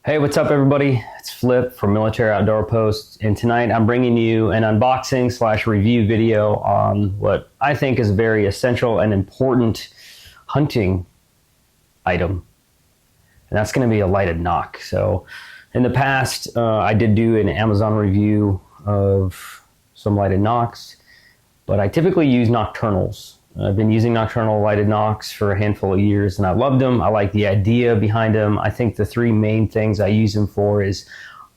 Hey, what's up, everybody? It's Flip from Military Outdoor Posts, and tonight I'm bringing you an unboxing slash review video on what I think is a very essential and important hunting item, and that's going to be a lighted Nock. So, in the past, I did do an Amazon review of some lighted Nocks, but I typically use nocturnals. I've been using nocturnal lighted Nocks for a handful of years, and I loved them. I like the idea behind them. I think the three main things I use them for is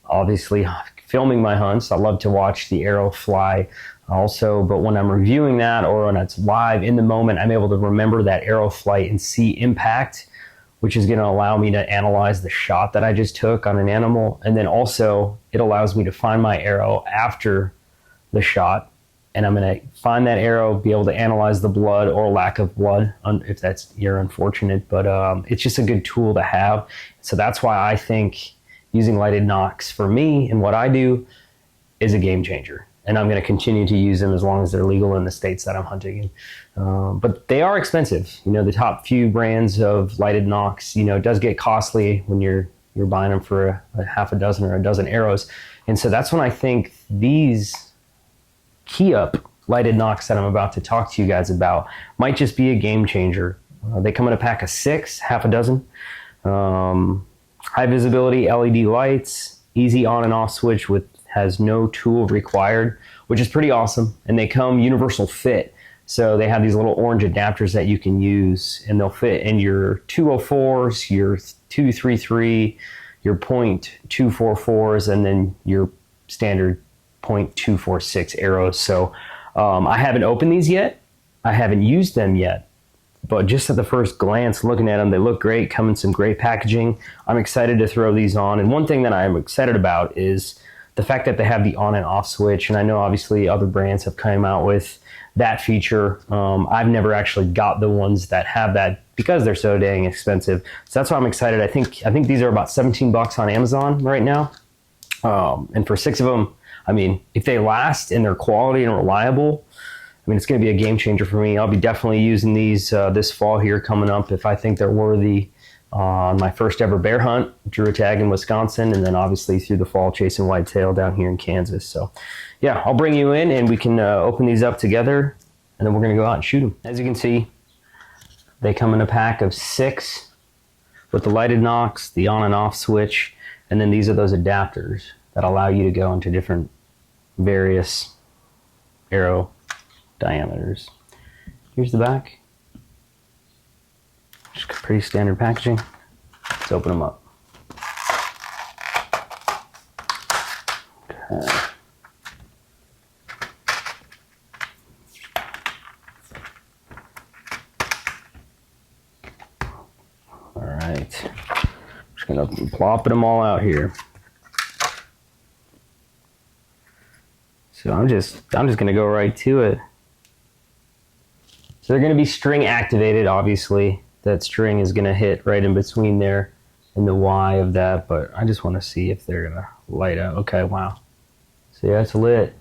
obviously filming my hunts. I love to watch the arrow fly also, but when I'm reviewing that or when it's live in the moment, I'm able to remember that arrow flight and see impact, which is going to allow me to analyze the shot that I just took on an animal. And then also it allows me to find my arrow after the shot, and I'm going to find that arrow, be able to analyze the blood or lack of blood, if that's you're unfortunate. But it's just a good tool to have. So that's why I think using lighted Nocks for me and what I do is a game changer. And I'm going to continue to use them as long as they're legal in the states that I'm hunting in. But they are expensive. You know, the top few brands of lighted Nocks, you know, it does get costly when you're buying them for a half a dozen or a dozen arrows. And so that's when I think these Keaup lighted Nocks that I'm about to talk to you guys about might just be a game changer. They come in a pack of 6, half a dozen. High visibility LED lights, easy on and off switch has no tool required, which is pretty awesome. And they come universal fit. So they have these little orange adapters that you can use, and they'll fit in your 204s, your 233, your .244s, and then your standard .246 arrows. So I haven't opened these yet. I haven't used them yet. But just at the first glance, looking at them, they look great, come in some great packaging. I'm excited to throw these on. And one thing that I'm excited about is the fact that they have the on and off switch. And I know obviously other brands have come out with that feature. I've never actually got the ones that have that because they're so dang expensive. So that's why I'm excited. I think these are about 17 bucks on Amazon right now. And for 6 of them, I mean, if they last and they're quality and reliable, I mean, it's going to be a game changer for me. I'll be definitely using these this fall here coming up if I think they're worthy on my first ever bear hunt, drew a tag in Wisconsin, and then obviously through the fall chasing whitetail down here in Kansas. So yeah, I'll bring you in and we can open these up together, and then we're going to go out and shoot them. As you can see, they come in a pack of 6 with the lighted Nocks, the on and off switch, and then these are those adapters that allow you to go into different various arrow diameters. Here's the back. Just pretty standard packaging. Let's open them up. Okay. All right. I'm just gonna plop them all out here. So I'm just gonna go right to it. So they're gonna be string activated, obviously. That string is gonna hit right in between there and the Y of that, but I just wanna see if they're gonna light up. Okay, wow. So yeah, it's lit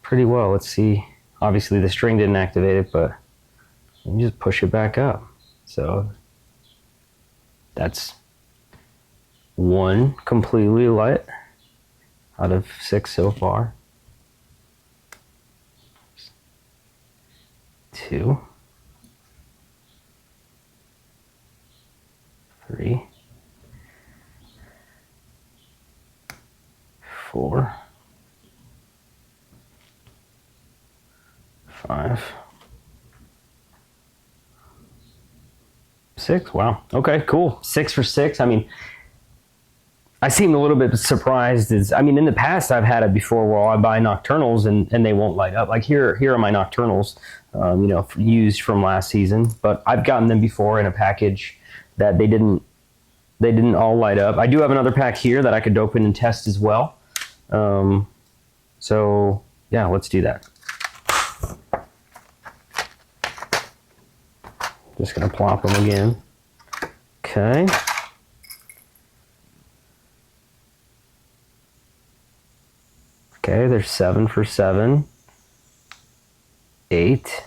pretty well. Let's see. Obviously the string didn't activate it, but you just push it back up. So that's 1 completely lit out of 6 so far. 2, 3, 4, 5, 6. Wow. Okay, cool. 6 for 6. I mean, I seem a little bit surprised. In the past I've had it before where I buy nocturnals and they won't light up. Like here are my nocturnals, used from last season, but I've gotten them before in a package that they didn't all light up. I do have another pack here that I could open and test as well. So yeah, let's do that. Just gonna plop them again. Okay. Okay, there's 7 for 7, 8,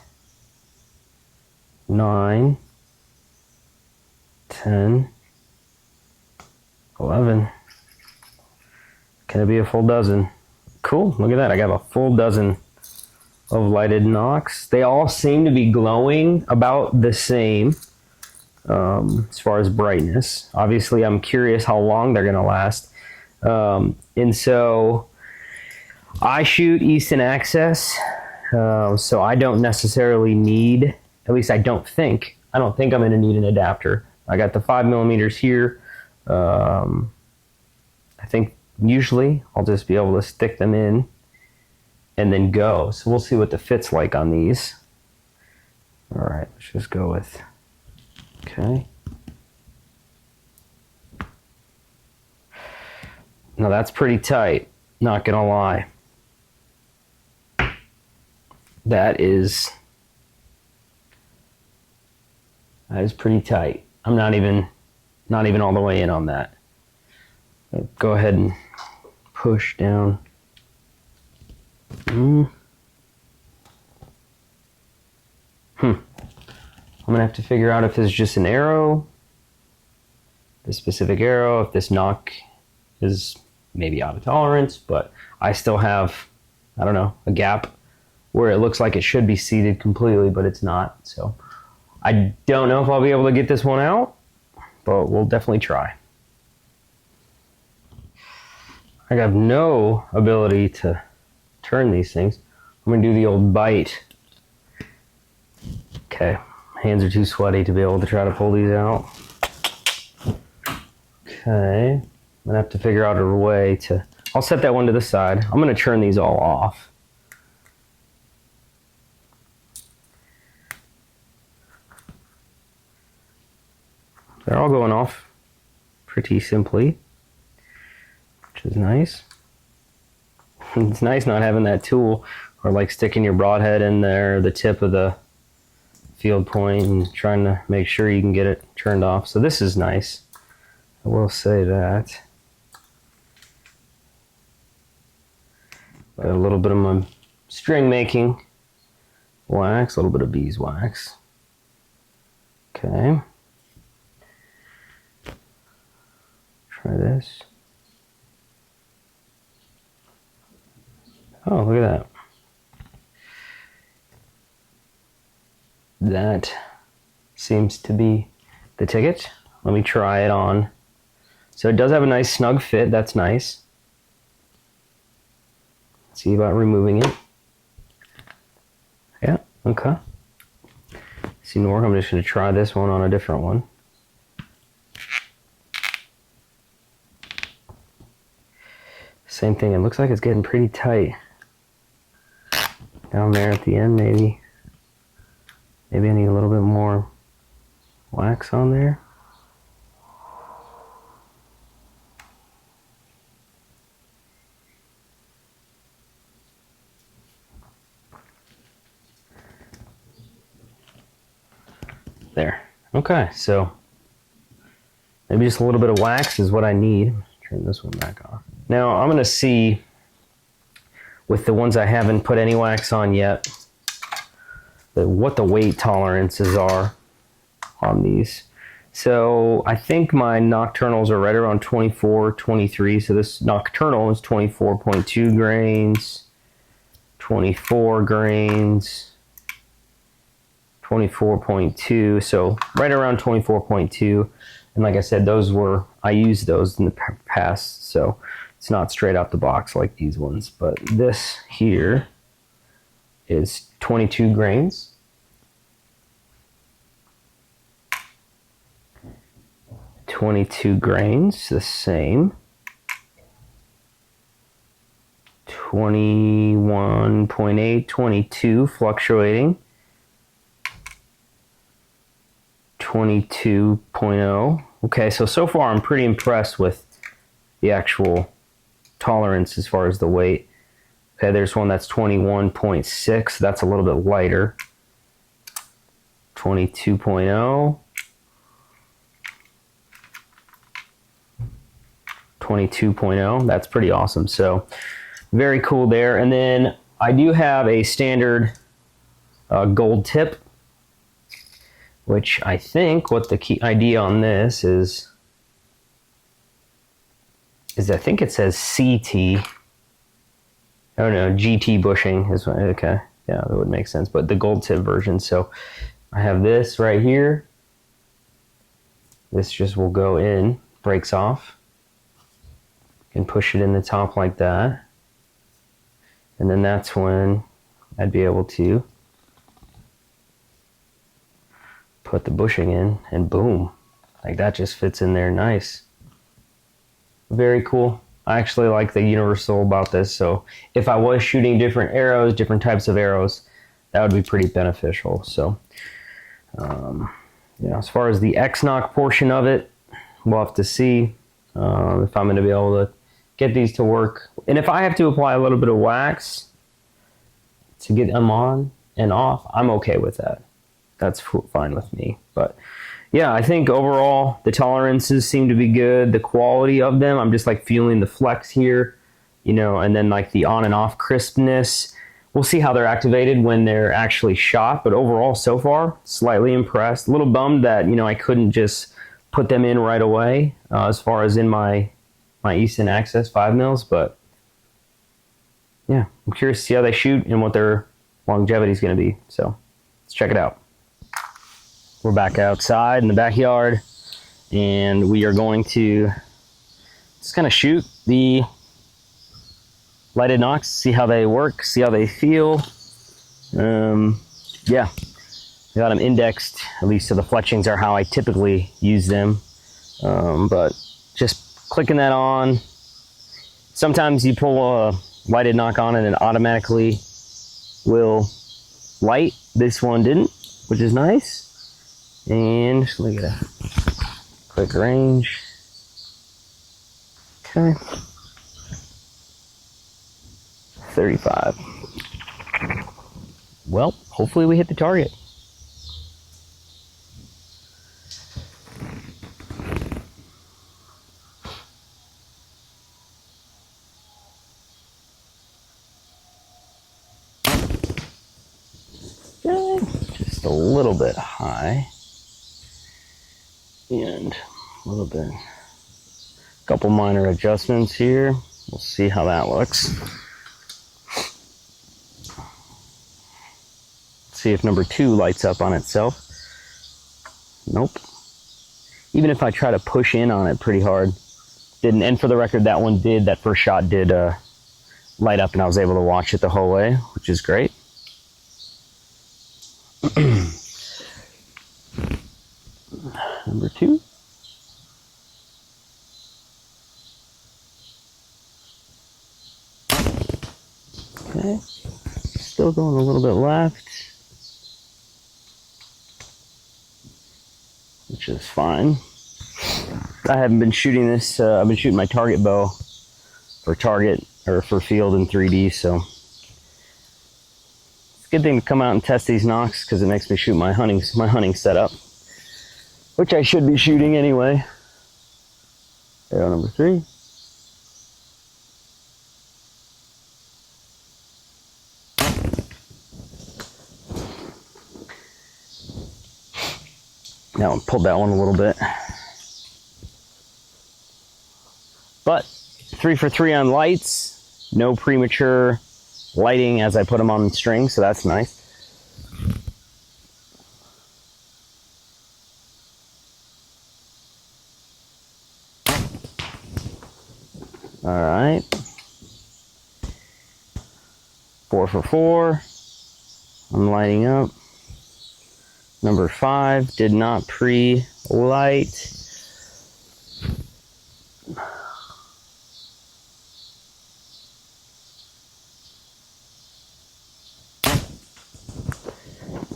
9, 10, 11. Can it be a full dozen? Cool, look at that. I got a full dozen of lighted Nocks. They all seem to be glowing about the same as far as brightness. Obviously, I'm curious how long they're going to last. And so I shoot Easton Access, so I don't necessarily need, at least I don't think I'm going to need an adapter. I got the 5mm here. I think usually I'll just be able to stick them in and then go. So we'll see what the fit's like on these. All right, let's just go with, okay. Now that's pretty tight, not gonna lie. That is pretty tight. I'm not even all the way in on that. Go ahead and push down. I'm gonna have to figure out if this is just an arrow, this specific arrow, if this Nock is maybe out of tolerance, but I still have, I don't know, a gap where it looks like it should be seated completely, but it's not. So I don't know if I'll be able to get this one out, but we'll definitely try. I have no ability to turn these things. I'm gonna do the old bite. Okay, hands are too sweaty to be able to try to pull these out. Okay, I'm gonna have to figure out a way to, I'll set that one to the side. I'm gonna turn these all off. They're all going off pretty simply, which is nice. It's nice not having that tool, or like sticking your broadhead in there, the tip of the field point, and trying to make sure you can get it turned off. So this is nice, I will say that. Got a little bit of my string making wax, a little bit of beeswax. Okay. Try this. Oh, look at that. That seems to be the ticket. Let me try it on. So it does have a nice snug fit. That's nice. Let's see about removing it. Yeah, okay. Seems to work. I'm just going to try this one on a different one. Same thing. It looks like it's getting pretty tight. Down there at the end, maybe. Maybe I need a little bit more wax on there. There. Okay, so maybe just a little bit of wax is what I need. Turn this one back off. Now I'm going to see, with the ones I haven't put any wax on yet, what the weight tolerances are on these. So I think my nocturnals are right around 24, 23. So this nocturnal is 24.2 grains, 24 grains, 24.2. So right around 24.2. And like I said, I used those in the past. So it's not straight out the box like these ones. But this here is 22 grains. The same. 21.8, 22, fluctuating. 22.0. Okay, so far I'm pretty impressed with the actual tolerance as far as the weight. Okay, there's one that's 21.6. That's a little bit lighter. 22.0. 22.0. That's pretty awesome. So very cool there. And then I do have a standard gold tip, which I think what the key idea on this is is, I think it says CT. Oh no, GT bushing is okay. Yeah, that would make sense. But the gold tip version. So I have this right here. This just will go in, breaks off. And push it in the top like that. And then that's when I'd be able to put the bushing in, and boom, like that just fits in there nice. Very cool. I actually like the universal about this, so if I was shooting different arrows, different types of arrows, that would be pretty beneficial. So yeah, as far as the X-Nock portion of it, we'll have to see if I'm going to be able to get these to work. And if I have to apply a little bit of wax to get them on and off, I'm okay with that. That's fine with me. But yeah, I think overall the tolerances seem to be good. The quality of them, I'm just like feeling the flex here, you know, and then like the on and off crispness. We'll see how they're activated when they're actually shot. But overall, so far, slightly impressed. A little bummed that, you know, I couldn't just put them in right away as far as in my Easton Access 5mm. But yeah, I'm curious to see how they shoot and what their longevity is going to be. So let's check it out. We're back outside in the backyard, and we are going to just kind of shoot the lighted Nocks, see how they work, see how they feel. Yeah, I got them indexed, at least so the fletchings are how I typically use them. But just clicking that on. Sometimes you pull a lighted Nock on and it automatically will light. This one didn't, which is nice. And just look at a quick range. Okay. 35. Well, hopefully we hit the target. Okay. Just a little bit high. And a little bit, couple minor adjustments here. We'll see how that looks. See if number 2 lights up on itself. Nope. Even if I try to push in on it pretty hard, didn't. And for the record, that one did, that first shot did light up, and I was able to watch it the whole way, which is great. Number 2. Okay, still going a little bit left, which is fine. I haven't been shooting this, I've been shooting my target bow for target, or for field in 3D, so it's a good thing to come out and test these Nocks, because it makes me shoot my hunting setup, which I should be shooting anyway. Arrow number 3. Now I pulled that one a little bit. But 3 for 3 on lights. No premature lighting as I put them on string, so that's nice. All right. 4 for 4. I'm lighting up. Number 5 did not pre-light.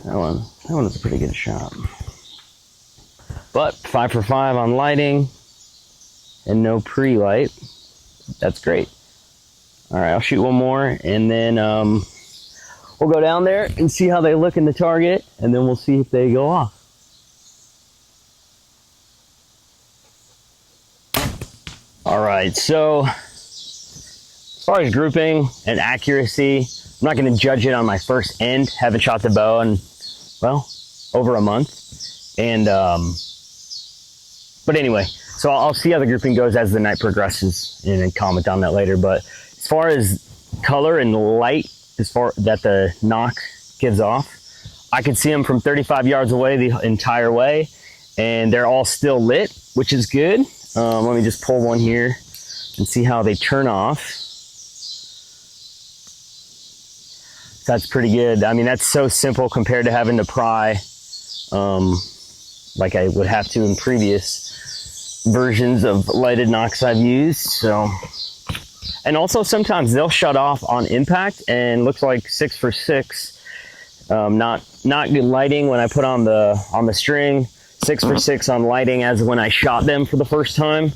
That one is a pretty good shot. But 5 for 5 on lighting and no pre-light. That's great. All right, I'll shoot one more, and then we'll go down there and see how they look in the target, and then we'll see if they go off. All right, so as far as grouping and accuracy, I'm not going to judge it on my first end. Haven't shot the bow in, well, over a month. And but anyway, So I'll see how the grouping goes as the night progresses and then comment on that later. But as far as color and light, as far that the Nock gives off, I could see them from 35 yards away the entire way, and they're all still lit, which is good. Let me just pull one here and see how they turn off. So that's pretty good. I mean, that's so simple compared to having to pry like I would have to in previous versions of lighted Nocks I've used. So, and also sometimes they'll shut off on impact, and looks like 6 for 6. Not good lighting when I put on the string. 6 for 6 on lighting as when I shot them for the first time,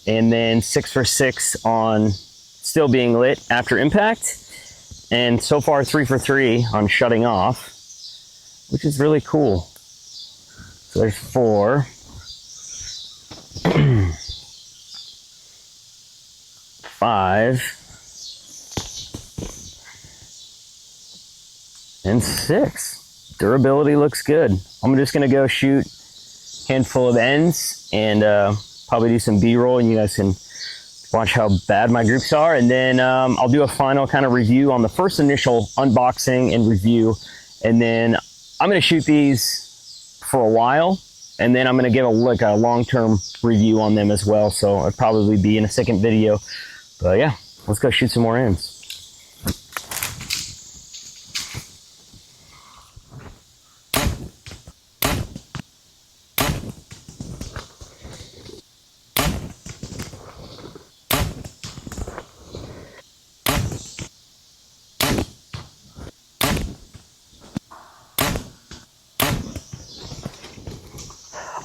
and then 6 for 6 on still being lit after impact. And so far 3 for 3 on shutting off, which is really cool. So there's 4. 5 and 6. Durability looks good. I'm just gonna go shoot a handful of ends and probably do some B-roll, and you guys can watch how bad my groups are. And then I'll do a final kind of review on the first initial unboxing and review. And then I'm gonna shoot these for a while, and then I'm gonna give a long-term review on them as well. So it'll probably be in a second video. But yeah, let's go shoot some more ends.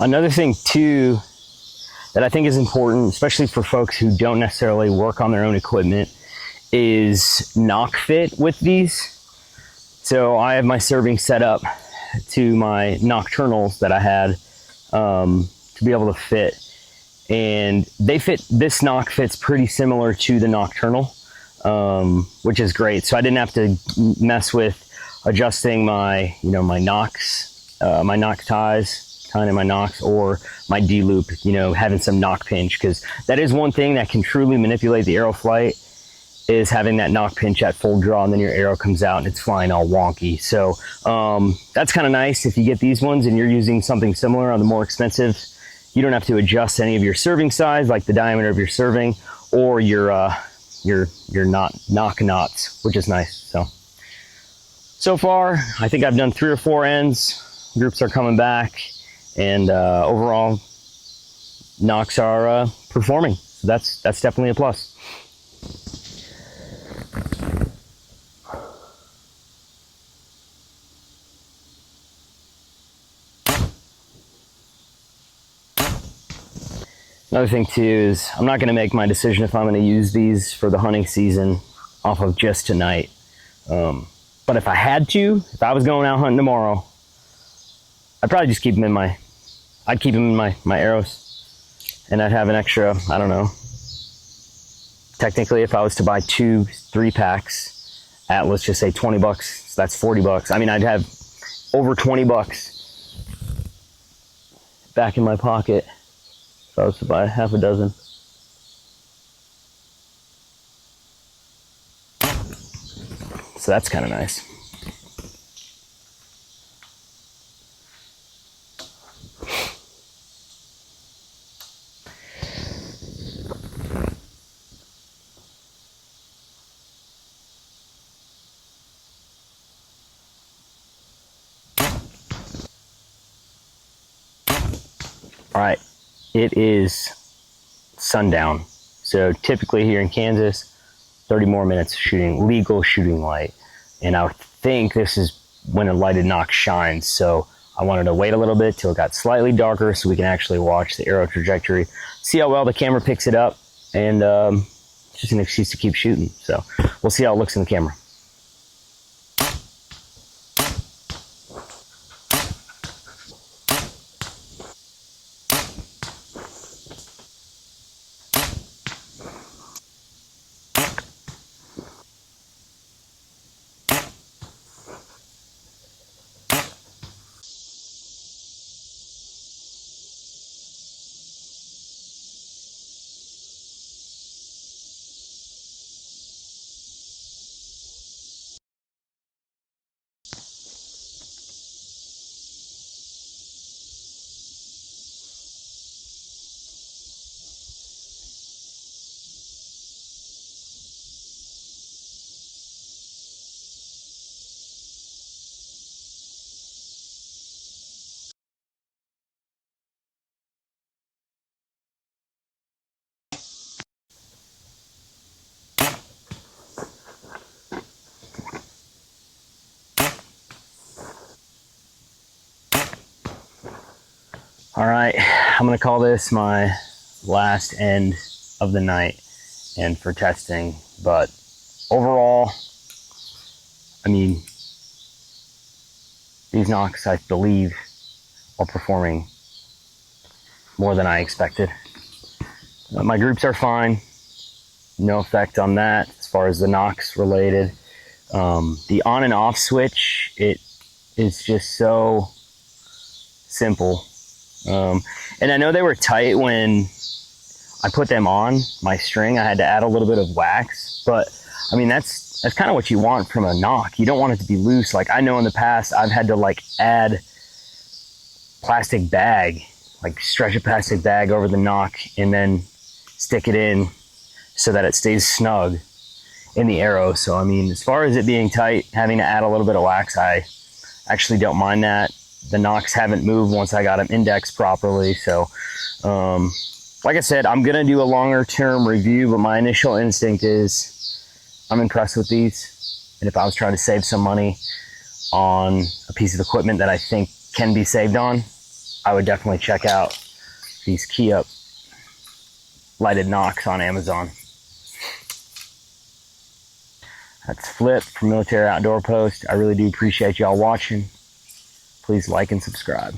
Another thing too that I think is important, especially for folks who don't necessarily work on their own equipment, is Nock fit with these. So I have my serving set up to my nocturnals that I had to be able to fit, and they fit. This Nock fits pretty similar to the nocturnal, which is great. So I didn't have to mess with adjusting my my Nocks, my Nock ties, kind of my Nocks, or my D-loop, having some Nock pinch, because that is one thing that can truly manipulate the arrow flight, is having that Nock pinch at full draw, and then your arrow comes out and it's flying all wonky. So that's kind of nice. If you get these ones and you're using something similar on the more expensive, you don't have to adjust any of your serving size, like the diameter of your serving, or your Nock knots, which is nice. So far, I think I've done 3 or 4 ends. Groups are coming back, and overall, Nocks are performing. So that's definitely a plus. Another thing too is I'm not going to make my decision if I'm going to use these for the hunting season off of just tonight. But if I had to, if I was going out hunting tomorrow, I'd probably just keep them in my arrows, and I'd have an extra, I don't know, technically if I was to buy 2-3 packs at, let's just say $20, so that's $40. I mean, I'd have over $20 back in my pocket if I was to buy half a dozen. So that's kind of nice. All right, it is sundown. So typically here in Kansas, 30 more minutes shooting, legal shooting light. And I think this is when a lighted Nock shines. So I wanted to wait a little bit till it got slightly darker so we can actually watch the arrow trajectory, see how well the camera picks it up, and it's just an excuse to keep shooting. So we'll see how it looks in the camera. All right, I'm gonna call this my last end of the night and for testing, but overall, I mean, these Nocks, I believe, are performing more than I expected. My groups are fine, no effect on that as far as the Nocks related. The on and off switch, it is just so simple. And I know they were tight when I put them on my string. I had to add a little bit of wax, but I mean, that's kind of what you want from a Nock. You don't want it to be loose. Like I know in the past, I've had to like add plastic bag, like stretch a plastic bag over the Nock and then stick it in so that it stays snug in the arrow. So, I mean, as far as it being tight, having to add a little bit of wax, I actually don't mind that. The Nocks haven't moved once I got them indexed properly. So, like I said, I'm going to do a longer term review, but my initial instinct is I'm impressed with these. And if I was trying to save some money on a piece of equipment that I think can be saved on, I would definitely check out these Keaup lighted Nocks on Amazon. That's Flip from Military Outdoor Post. I really do appreciate y'all watching. Please like and subscribe.